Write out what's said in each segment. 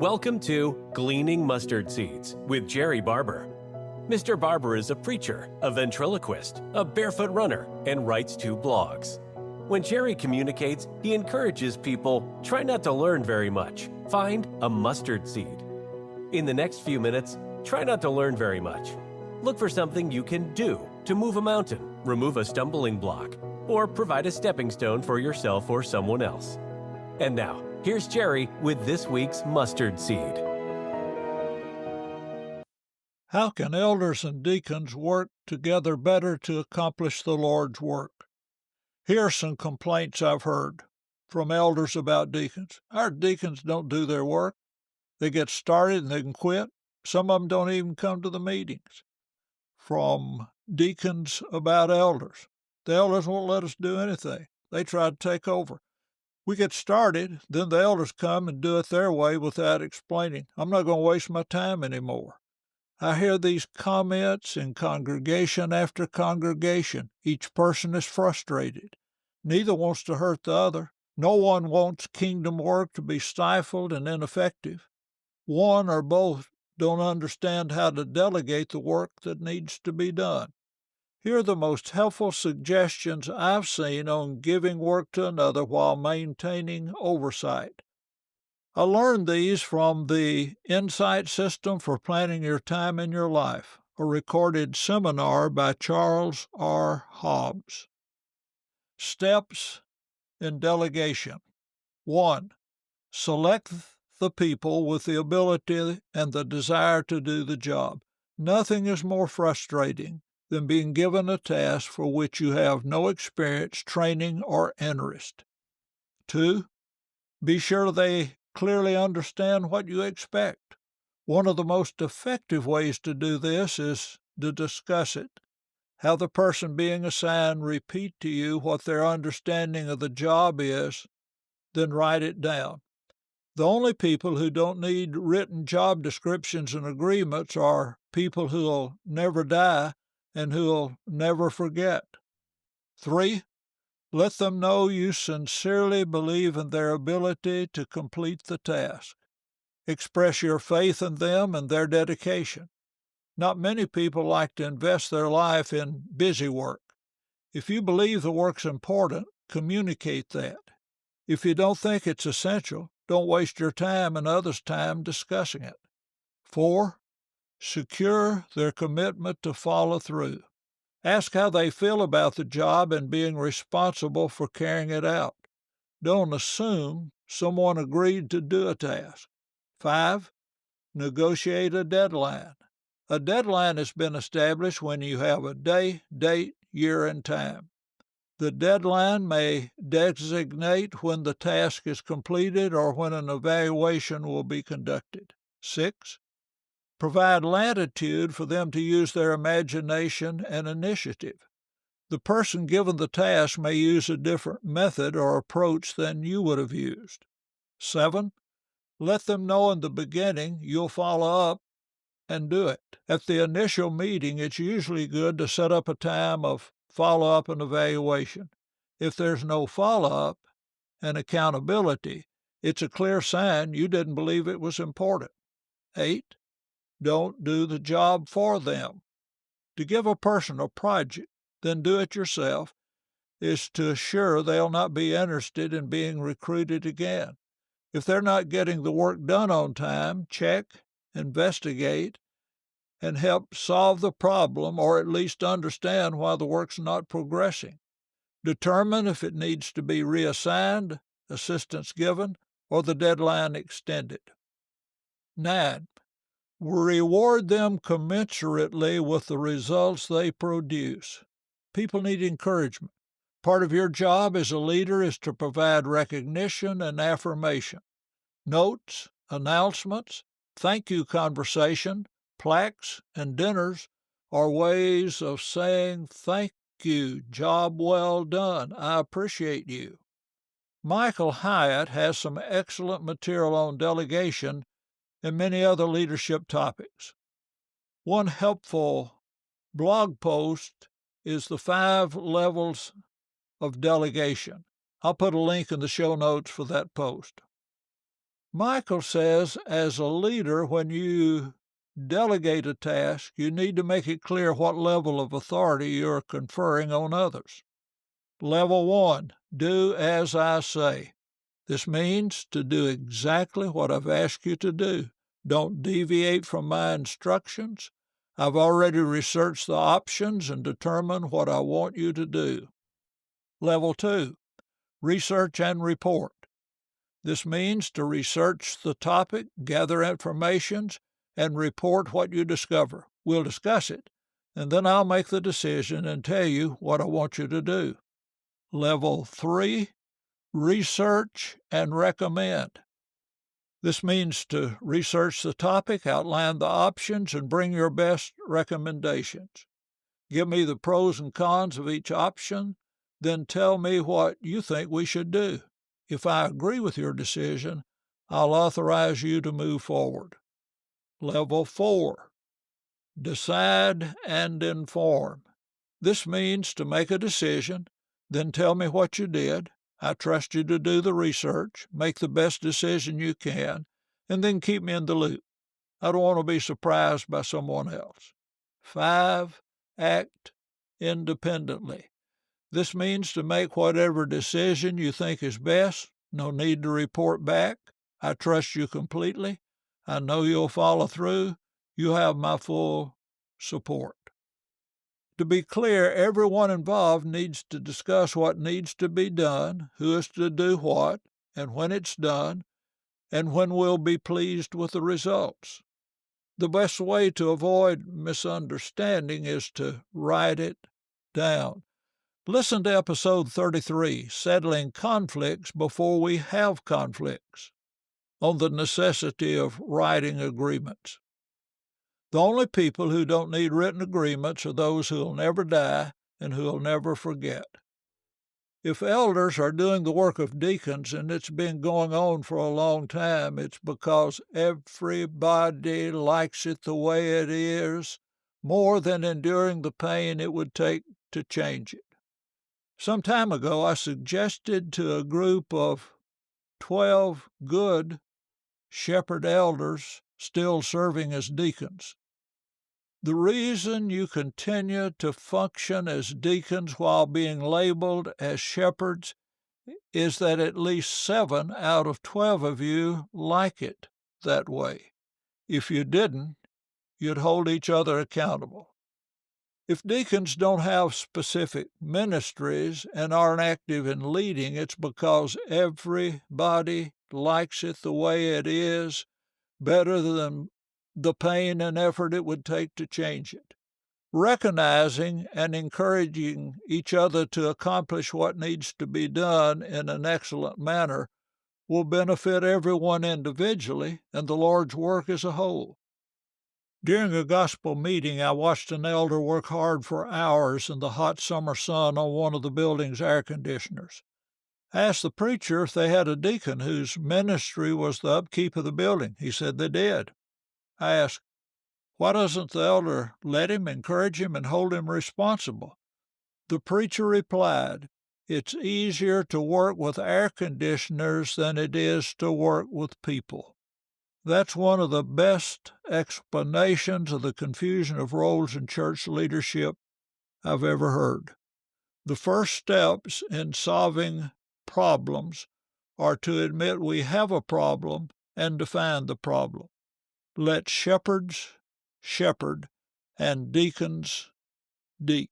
Welcome to Gleaning Mustard Seeds with Jerrie Barber. Mr. Barber is a preacher, a ventriloquist, a barefoot runner, and writes 2 blogs. When Jerrie communicates, he encourages people, try not to learn very much. Find a mustard seed. In the next few minutes, try not to learn very much. Look for something you can do to move a mountain, remove a stumbling block, or provide a stepping stone for yourself or someone else. And now, here's Jerrie with this week's mustard seed. How can elders and deacons work together better to accomplish the Lord's work? Here are some complaints I've heard from elders about deacons. Our deacons don't do their work. They get started and they can quit. Some of them don't even come to the meetings. From deacons about elders. The elders won't let us do anything. They try to take over. We get started, then the elders come and do it their way without explaining. I'm not going to waste my time anymore. I hear these comments in congregation after congregation. Each person is frustrated. Neither wants to hurt the other. No one wants kingdom work to be stifled and ineffective. One or both don't understand how to delegate the work that needs to be done. Here are the most helpful suggestions I've seen on giving work to another while maintaining oversight. I learned these from the Insight System for Planning Your Time in Your Life, a recorded seminar by Charles R. Hobbs. Steps in delegation. 1. Select the people with the ability and the desire to do the job. Nothing is more frustrating than being given a task for which you have no experience, training, or interest. 2. Be sure they clearly understand what you expect. One of the most effective ways to do this is to discuss it. Have the person being assigned repeat to you what their understanding of the job is, then write it down. The only people who don't need written job descriptions and agreements are people who'll never die and who'll never forget. 3. Let them know you sincerely believe in their ability to complete the task. Express your faith in them and their dedication. Not many people like to invest their life in busy work. If you believe the work's important, communicate that. If you don't think it's essential, don't waste your time and others' time discussing it. 4. Secure their commitment to follow through. Ask how they feel about the job and being responsible for carrying it out. Don't assume someone agreed to do a task. 5. Negotiate a deadline. A deadline has been established when you have a day, date, year, and time. The deadline may designate when the task is completed or when an evaluation will be conducted. 6. Provide latitude for them to use their imagination and initiative. The person given the task may use a different method or approach than you would have used. 7. Let them know in the beginning you'll follow up and do it. At the initial meeting, it's usually good to set up a time of follow-up and evaluation. If there's no follow-up and accountability, it's a clear sign you didn't believe it was important. 8. Don't do the job for them. To give a person a project, then do it yourself, is to assure they'll not be interested in being recruited again. If they're not getting the work done on time, check, investigate, and help solve the problem or at least understand why the work's not progressing. Determine if it needs to be reassigned, assistance given, or the deadline extended. 9. Reward them commensurately with the results they produce. People need encouragement. Part of your job as a leader is to provide recognition and affirmation. Notes, announcements, thank you conversation, plaques, and dinners are ways of saying thank you, job well done, I appreciate you. Michael Hyatt has some excellent material on delegation and many other leadership topics. One helpful blog post is the 5 levels of delegation. I'll put a link in the show notes for that post. Michael says, as a leader, when you delegate a task, you need to make it clear what level of authority you're conferring on others. Level 1, do as I say. This means to do exactly what I've asked you to do. Don't deviate from my instructions. I've already researched the options and determined what I want you to do. Level 2, research and report. This means to research the topic, gather information, and report what you discover. We'll discuss it, and then I'll make the decision and tell you what I want you to do. Level 3, research and recommend. This means to research the topic, outline the options, and bring your best recommendations. Give me the pros and cons of each option, then tell me what you think we should do. If I agree with your decision, I'll authorize you to move forward. Level 4, decide and inform. This means to make a decision, then tell me what you did. I trust you to do the research, make the best decision you can, and then keep me in the loop. I don't want to be surprised by someone else. 5, act independently. This means to make whatever decision you think is best. No need to report back. I trust you completely. I know you'll follow through. You have my full support. To be clear, everyone involved needs to discuss what needs to be done, who is to do what, and when it's done, and when we'll be pleased with the results. The best way to avoid misunderstanding is to write it down. Listen to episode 33, Settling Conflicts Before We Have Conflicts, on the necessity of writing agreements. The only people who don't need written agreements are those who'll never die and who'll never forget. If elders are doing the work of deacons and it's been going on for a long time, it's because everybody likes it the way it is, more than enduring the pain it would take to change it. Some time ago, I suggested to a group of 12 good shepherd elders still serving as deacons. The reason you continue to function as deacons while being labeled as shepherds is that at least 7 out of 12 of you like it that way. If you didn't, you'd hold each other accountable. If deacons don't have specific ministries and aren't active in leading, it's because everybody likes it the way it is better than the pain and effort it would take to change it. Recognizing and encouraging each other to accomplish what needs to be done in an excellent manner will benefit everyone individually and the Lord's work as a whole. During a gospel meeting, I watched an elder work hard for hours in the hot summer sun on one of the building's air conditioners. I asked the preacher if they had a deacon whose ministry was the upkeep of the building. He said they did. I asked, why doesn't the elder let him, encourage him, and hold him responsible? The preacher replied, it's easier to work with air conditioners than it is to work with people. That's one of the best explanations of the confusion of roles in church leadership I've ever heard. The first steps in solving problems are to admit we have a problem and define the problem. Let shepherds shepherd and deacons deak.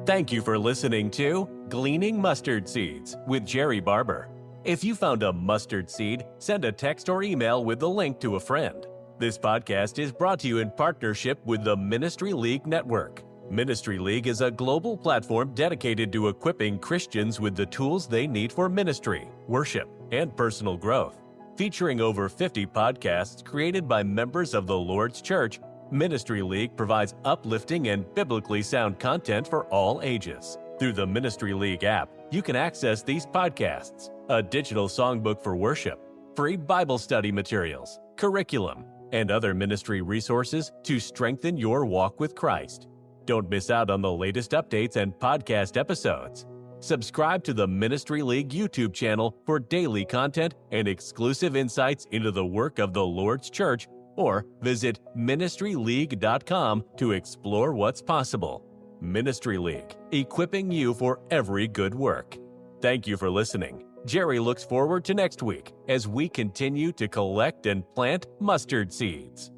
Thank you for listening to Gleaning Mustard Seeds with Jerrie Barber. If you found a mustard seed, send a text or email with the link to a friend. This podcast is brought to you in partnership with the Ministry League Network. Ministry League is a global platform dedicated to equipping Christians with the tools they need for ministry, worship, and personal growth. Featuring over 50 podcasts created by members of the Lord's Church, Ministry League provides uplifting and biblically sound content for all ages. Through the Ministry League app, you can access these podcasts, a digital songbook for worship, free Bible study materials, curriculum, and other ministry resources to strengthen your walk with Christ. Don't miss out on the latest updates and podcast episodes. Subscribe to the Ministry League YouTube channel for daily content and exclusive insights into the work of the Lord's Church, or visit ministryleague.com to explore what's possible. Ministry League, equipping you for every good work. Thank you for listening. Jerry looks forward to next week as we continue to collect and plant mustard seeds.